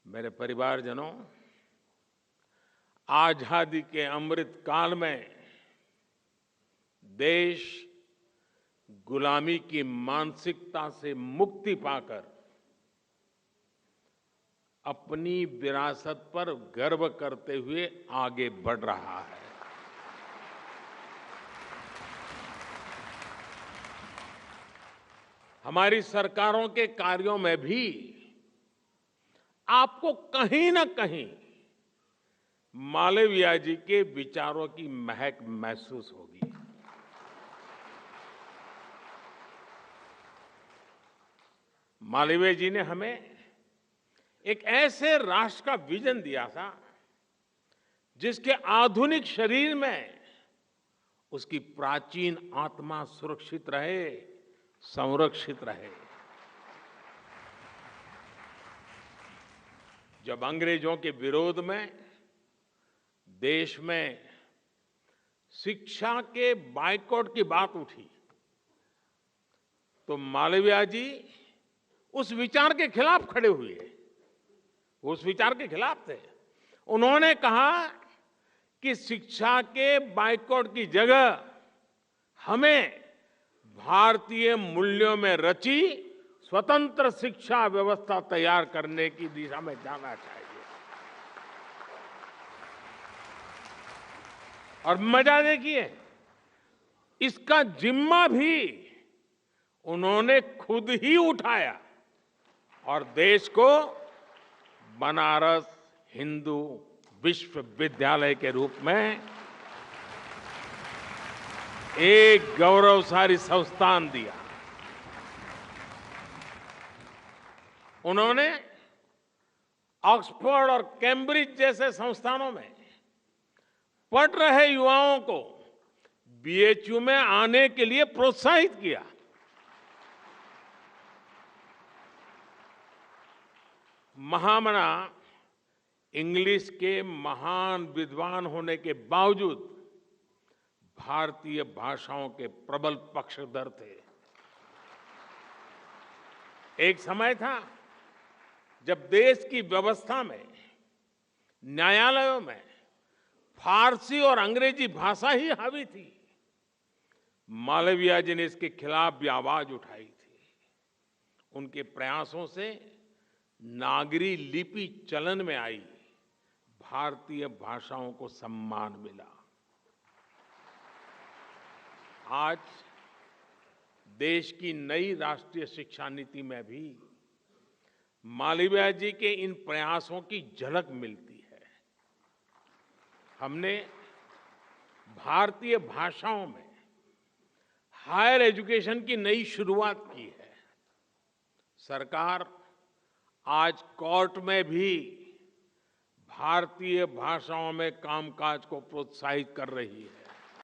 मेरे परिवारजनों, आजादी के अमृत काल में देश गुलामी की मानसिकता से मुक्ति पाकर अपनी विरासत पर गर्व करते हुए आगे बढ़ रहा है। हमारी सरकारों के कार्यों में भी आपको कहीं न कहीं मालवीय जी के विचारों की महक महसूस होगी। मालवीय जी ने हमें एक ऐसे राष्ट्र का विजन दिया था जिसके आधुनिक शरीर में उसकी प्राचीन आत्मा सुरक्षित रहे, संरक्षित रहे। जब अंग्रेजों के विरोध में देश में शिक्षा के बायकॉट की बात उठी तो मालवीय जी उस विचार के खिलाफ खड़े हुए। वो उस विचार के खिलाफ थे। उन्होंने कहा कि शिक्षा के बायकॉट की जगह हमें भारतीय मूल्यों में रची स्वतंत्र शिक्षा व्यवस्था तैयार करने की दिशा में जाना चाहिए। और मजा देखिए, इसका जिम्मा भी उन्होंने खुद ही उठाया और देश को बनारस हिंदू विश्वविद्यालय के रूप में एक गौरवशाली संस्थान दिया। उन्होंने ऑक्सफोर्ड और कैम्ब्रिज जैसे संस्थानों में पढ़ रहे युवाओं को बीएचयू में आने के लिए प्रोत्साहित किया। महामना इंग्लिश के महान विद्वान होने के बावजूद भारतीय भाषाओं के प्रबल पक्षधर थे। एक समय था जब देश की व्यवस्था में, न्यायालयों में फारसी और अंग्रेजी भाषा ही हावी थी। मालवीय जी ने इसके खिलाफ भी आवाज उठाई थी। उनके प्रयासों से नागरी लिपि चलन में आई, भारतीय भाषाओं को सम्मान मिला। आज देश की नई राष्ट्रीय शिक्षा नीति में भी मालवीय जी के इन प्रयासों की झलक मिलती है। हमने भारतीय भाषाओं में हायर एजुकेशन की नई शुरुआत की है। सरकार आज कोर्ट में भी भारतीय भाषाओं में कामकाज को प्रोत्साहित कर रही है।